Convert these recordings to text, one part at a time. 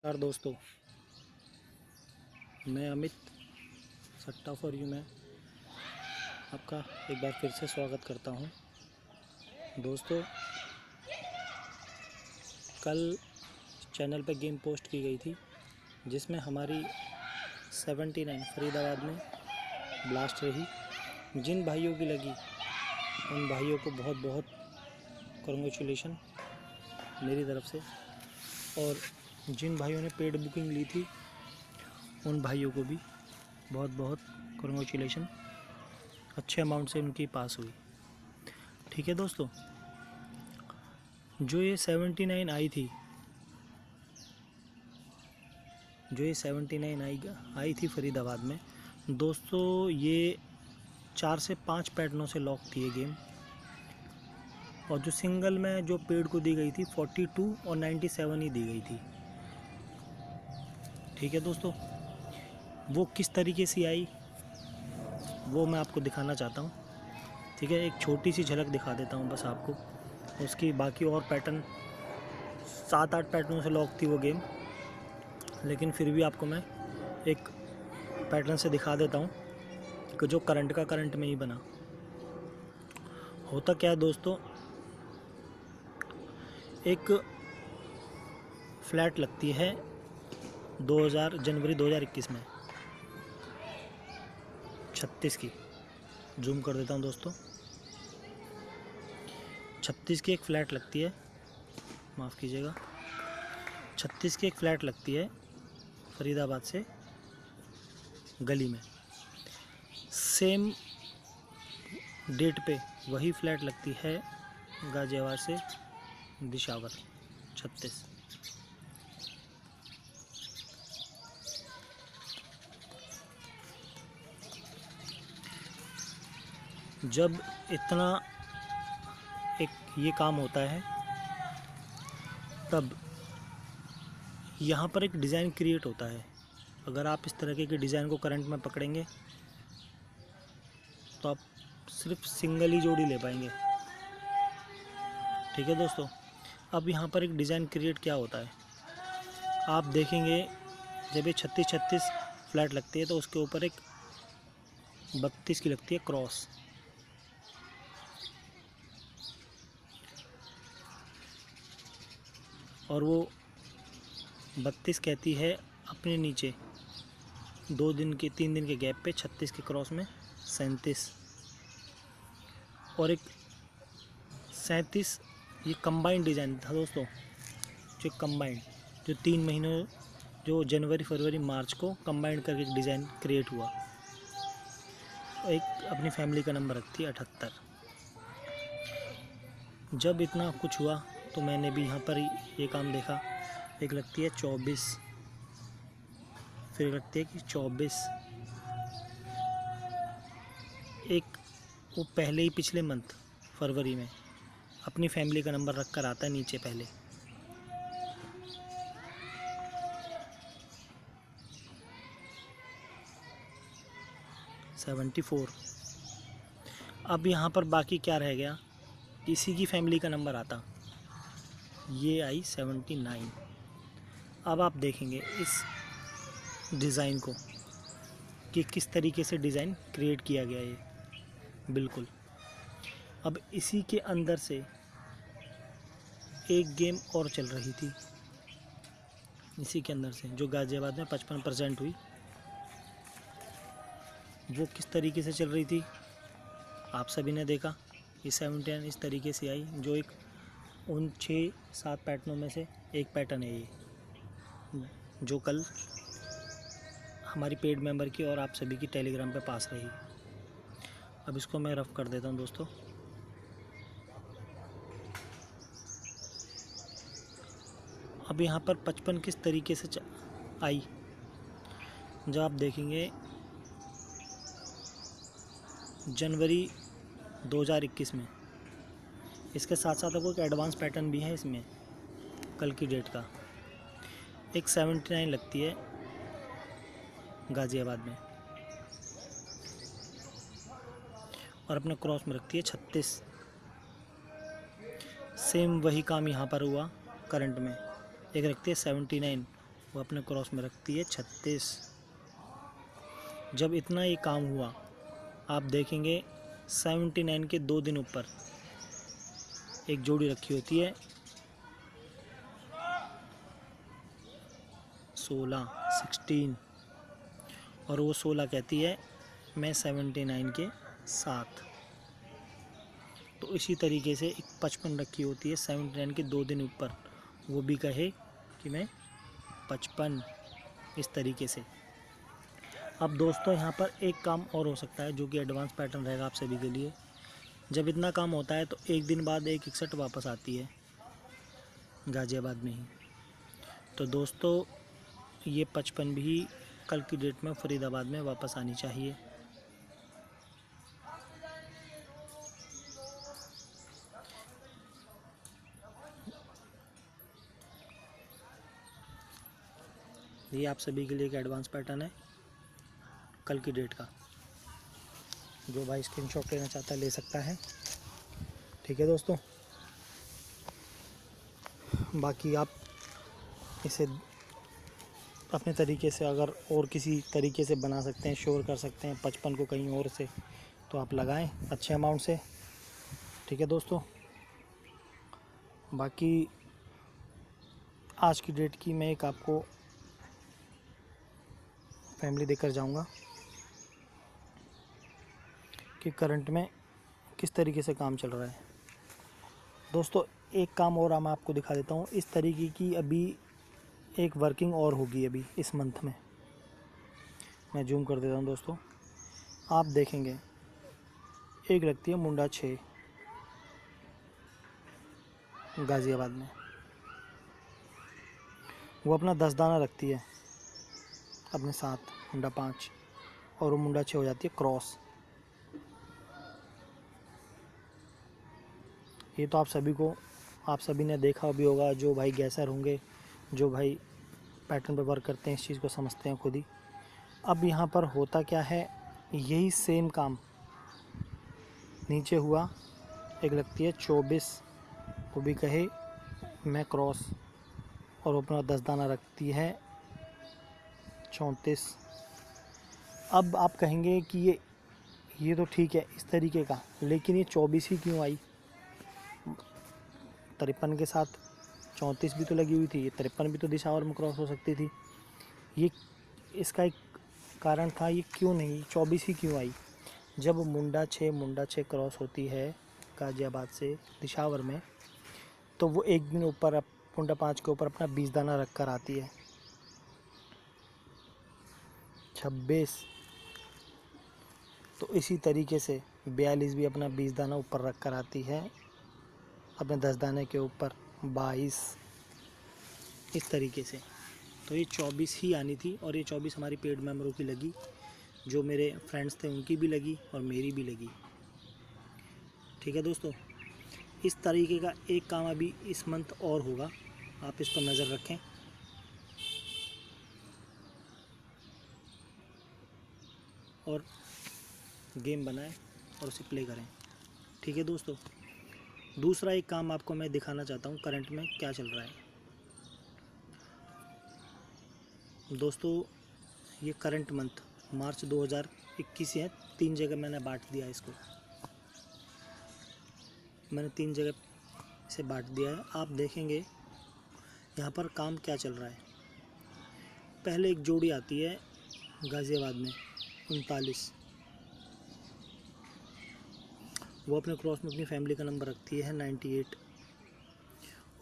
नमस्कार दोस्तों, मैं अमित सट्टा फॉर यू में आपका एक बार फिर से स्वागत करता हूं। दोस्तों, कल चैनल पे गेम पोस्ट की गई थी जिसमें हमारी 79 फरीदाबाद में ब्लास्ट रही। जिन भाइयों की लगी उन भाइयों को बहुत बहुत कॉन्ग्रेचुलेशन मेरी तरफ से, और जिन भाइयों ने पेड बुकिंग ली थी उन भाइयों को भी बहुत बहुत कॉन्ग्रेचुलेशन। अच्छे अमाउंट से उनकी पास हुई। ठीक है दोस्तों, जो ये 79 आई थी फरीदाबाद में दोस्तों, ये 4 से 5 पैटर्नों से लॉक थी ये गेम। और जो सिंगल में जो पेड को दी गई थी 42 और 97 ही दी गई थी। ठीक है दोस्तों, वो किस तरीके से आई वो मैं आपको दिखाना चाहता हूँ। ठीक है, एक छोटी सी झलक दिखा देता हूँ बस आपको। उसकी बाकी और पैटर्न 7-8 पैटर्नों से लॉक थी वो गेम, लेकिन फिर भी आपको मैं एक पैटर्न से दिखा देता हूँ कि जो करंट में ही बना। होता क्या है दोस्तों, एक फ्लैट लगती है जनवरी 2021 में 36 की। जूम कर देता हूँ दोस्तों। 36 की एक फ़्लैट लगती है, माफ़ कीजिएगा, 36 की एक फ़्लैट लगती है फरीदाबाद से गली में। सेम डेट पे वही फ़्लैट लगती है गाजियाबाद से दिशावर 36। जब इतना एक ये काम होता है तब यहाँ पर एक डिज़ाइन क्रिएट होता है। अगर आप इस तरह के डिज़ाइन को करंट में पकड़ेंगे तो आप सिर्फ सिंगल ही जोड़ी ले पाएंगे। ठीक है दोस्तों, अब यहाँ पर एक डिज़ाइन क्रिएट क्या होता है आप देखेंगे। जब ये 36 फ्लैट लगती है तो उसके ऊपर एक 32 की लगती है क्रॉस। और वो 32 कहती है अपने नीचे 3 दिन के गैप पे 36 के क्रॉस में 37 और एक 37। ये कंबाइंड डिज़ाइन था दोस्तों, जो कंबाइंड जो 3 महीनों जो जनवरी फरवरी मार्च को कंबाइंड करके एक डिज़ाइन क्रिएट हुआ। एक अपनी फैमिली का नंबर रखती है 78। जब इतना कुछ हुआ तो मैंने भी यहाँ पर ये काम देखा। एक लगती है 24, फिर लगती है कि 24। एक वो पहले ही पिछले मंथ फरवरी में अपनी फैमिली का नंबर रख कर आता है नीचे पहले। $74। अब यहाँ पर बाकी क्या रह गया, किसी की फैमिली का नंबर आता, ये आई 79। अब आप देखेंगे इस डिज़ाइन को कि किस तरीके से डिज़ाइन क्रिएट किया गया ये। बिल्कुल, अब इसी के अंदर से एक गेम और चल रही थी, इसी के अंदर से जो गाज़ियाबाद में 55% हुई। वो किस तरीके से चल रही थी आप सभी ने देखा। ये 79 इस तरीके से आई, जो एक उन 6-7 पैटर्नों में से एक पैटर्न है ये, जो कल हमारी पेड मेंबर की और आप सभी की टेलीग्राम पे पास रही। अब इसको मैं रफ कर देता हूँ दोस्तों। अब यहाँ पर 55 किस तरीके से आई, जब आप देखेंगे जनवरी 2021 में। इसके साथ साथ आपको एक एडवांस पैटर्न भी है इसमें कल की डेट का। एक 79 लगती है गाज़ियाबाद में और अपने क्रॉस में रखती है 36। सेम वही काम यहाँ पर हुआ करंट में। एक रखती है 79 वो अपने क्रॉस में रखती है 36। जब इतना ये काम हुआ, आप देखेंगे 79 के 2 दिन ऊपर एक जोड़ी रखी होती है 16 और वो 16 कहती है मैं 79 के साथ। तो इसी तरीके से एक 55 रखी होती है 79 के 2 दिन ऊपर, वो भी कहे कि मैं 55, इस तरीके से। अब दोस्तों यहाँ पर एक काम और हो सकता है जो कि एडवांस पैटर्न रहेगा आप सभी के लिए। जब इतना काम होता है तो एक दिन बाद एक 61 वापस आती है गाज़ियाबाद में ही। तो दोस्तों ये 55 भी कल की डेट में फरीदाबाद में वापस आनी चाहिए। ये आप सभी के लिए एक एडवांस पैटर्न है कल की डेट का। जो भाई स्क्रीनशॉट लेना चाहता है ले सकता है, ठीक है दोस्तों। बाकी आप इसे अपने तरीके से अगर और किसी तरीके से बना सकते हैं, श्योर कर सकते हैं 55 को कहीं और से, तो आप लगाएं अच्छे अमाउंट से, ठीक है दोस्तों। बाकी आज की डेट की मैं एक आपको फैमिली देकर जाऊंगा कि करंट में किस तरीके से काम चल रहा है। दोस्तों एक काम और मैं आपको दिखा देता हूँ। इस तरीके की अभी एक वर्किंग और होगी अभी इस मंथ में। मैं जूम कर देता हूँ दोस्तों, आप देखेंगे एक लगती है मुंडा 6 गाज़ियाबाद में, वो अपना 10 दाना रखती है अपने साथ, मुंडा 5, और वो मुंडा 6 हो जाती है क्रॉस। ये तो आप सभी ने देखा भी होगा, जो भाई गैसर होंगे, जो भाई पैटर्न पे वर्क करते हैं, इस चीज़ को समझते हैं खुद ही। अब यहाँ पर होता क्या है, यही सेम काम नीचे हुआ, एक लगती है 24, वो भी कहे मैं क्रॉस, और अपना 10 दाना रखती है 34। अब आप कहेंगे कि ये तो ठीक है इस तरीके का, लेकिन ये 24 ही क्यों आई? 53 के साथ 34 भी तो लगी हुई थी, ये 53 भी तो दिशावर में क्रॉस हो सकती थी। ये इसका एक कारण था, ये क्यों नहीं 24 ही क्यों आई? जब मुंडा 6 क्रॉस होती है गाज़ियाबाद से दिशावर में, तो वो एक दिन ऊपर मुंडा 5 के ऊपर अपना 20 दाना रख कर आती है 26। तो इसी तरीके से 42 भी अपना 20 दाना ऊपर रख कर आती है अपने 10 दाने के ऊपर 22, इस तरीके से। तो ये 24 ही आनी थी, और ये 24 हमारी पेड मेंबरों की लगी, जो मेरे फ्रेंड्स थे उनकी भी लगी और मेरी भी लगी, ठीक है दोस्तों। इस तरीके का एक काम अभी इस मंथ और होगा, आप इस पर नज़र रखें। और गेम बनाएं और उसे प्ले करें, ठीक है दोस्तों। दूसरा एक काम आपको मैं दिखाना चाहता हूँ करंट में क्या चल रहा है। दोस्तों ये करंट मंथ मार्च 2021 है, 3 जगह मैंने बांट दिया इसको, मैंने 3 जगह से बांट दिया है। आप देखेंगे यहाँ पर काम क्या चल रहा है। पहले एक जोड़ी आती है गाज़ियाबाद में 39, वो अपने क्रॉस में अपनी फैमिली का नंबर रखती है 98,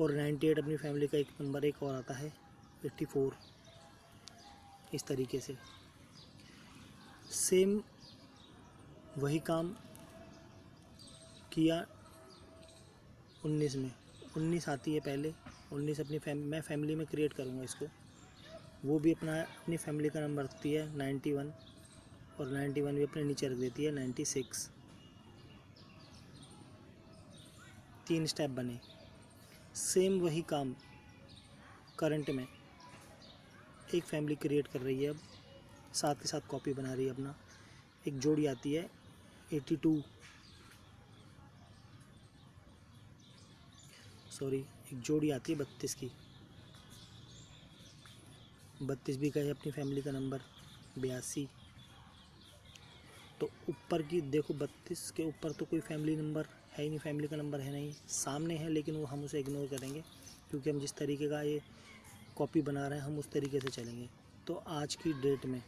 और 98 अपनी फैमिली का एक नंबर एक और आता है 84, इस तरीके से। सेम वही काम किया 19 में, 19 आती है पहले, 19 अपनी मैं फैमिली में क्रिएट करूँगा इसको, वो भी अपनी फैमिली का नंबर रखती है 91, और 91 भी अपने नीचे रख देती है 96। 3 स्टेप बने। सेम वही काम करंट में एक फैमिली क्रिएट कर रही है, अब साथ के साथ कॉपी बना रही है अपना। एक जोड़ी आती है 82, सॉरी एक जोड़ी आती है 32 की, 32 भी कहे अपनी फैमिली का नंबर, 82। तो ऊपर की देखो 32 के ऊपर तो कोई फैमिली नंबर है ही नहीं, फैमिली का नंबर है नहीं, सामने है लेकिन वो हम उसे इग्नोर करेंगे क्योंकि हम जिस तरीके का ये कॉपी बना रहे हैं हम उस तरीके से चलेंगे। तो आज की डेट में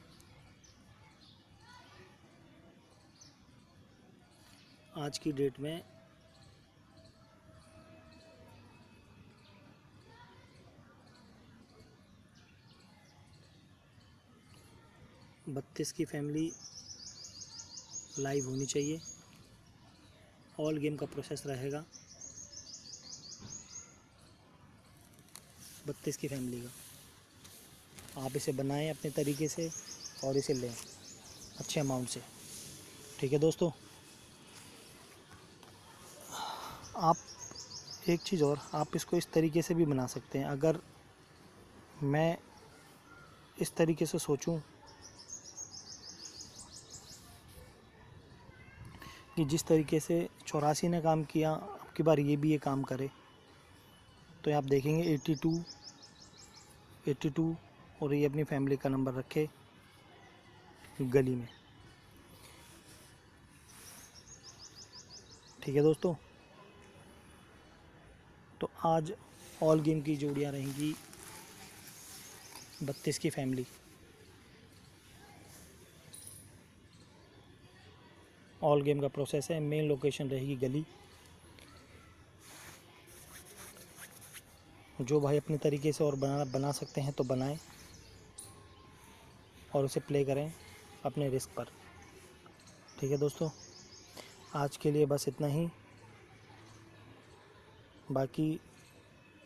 32 की फैमिली लाइव होनी चाहिए। ऑल गेम का प्रोसेस रहेगा 32 की फैमिली का। आप इसे बनाएं अपने तरीके से और इसे लें अच्छे अमाउंट से। ठीक है दोस्तों, आप एक चीज़ और, आप इसको इस तरीके से भी बना सकते हैं। अगर मैं इस तरीके से सोचूं कि जिस तरीके से 84 ने काम किया, अब की बार ये भी ये काम करे, तो आप देखेंगे 82 और ये अपनी फैमिली का नंबर रखे गली में। ठीक है दोस्तों, तो आज ऑल गेम की जोड़ियां रहेंगी 32 की फैमिली। ऑल गेम का प्रोसेस है, मेन लोकेशन रहेगी गली। जो भाई अपने तरीके से और बना सकते हैं तो बनाएं और उसे प्ले करें अपने रिस्क पर। ठीक है दोस्तों, आज के लिए बस इतना ही। बाकी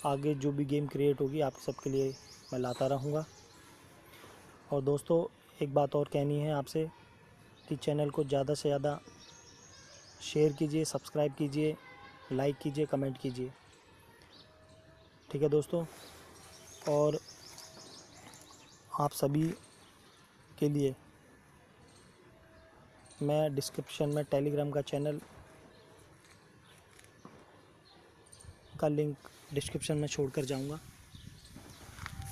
आगे जो भी गेम क्रिएट होगी आप सबके लिए मैं लाता रहूँगा। और दोस्तों एक बात और कहनी है आपसे कि चैनल को ज़्यादा से ज़्यादा शेयर कीजिए, सब्सक्राइब कीजिए, लाइक कीजिए, कमेंट कीजिए। ठीक है दोस्तों, और आप सभी के लिए मैं डिस्क्रिप्शन में टेलीग्राम का चैनल का लिंक डिस्क्रिप्शन में छोड़कर जाऊंगा।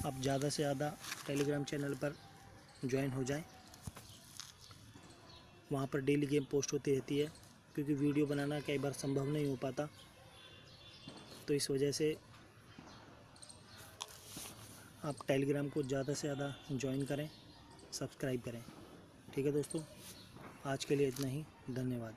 आप ज़्यादा से ज़्यादा टेलीग्राम चैनल पर ज्वाइन हो जाएं। वहाँ पर डेली गेम पोस्ट होती रहती है, क्योंकि वीडियो बनाना कई बार संभव नहीं हो पाता, तो इस वजह से आप टेलीग्राम को ज़्यादा से ज़्यादा ज्वाइन करें, सब्सक्राइब करें। ठीक है दोस्तों, आज के लिए इतना ही। धन्यवाद।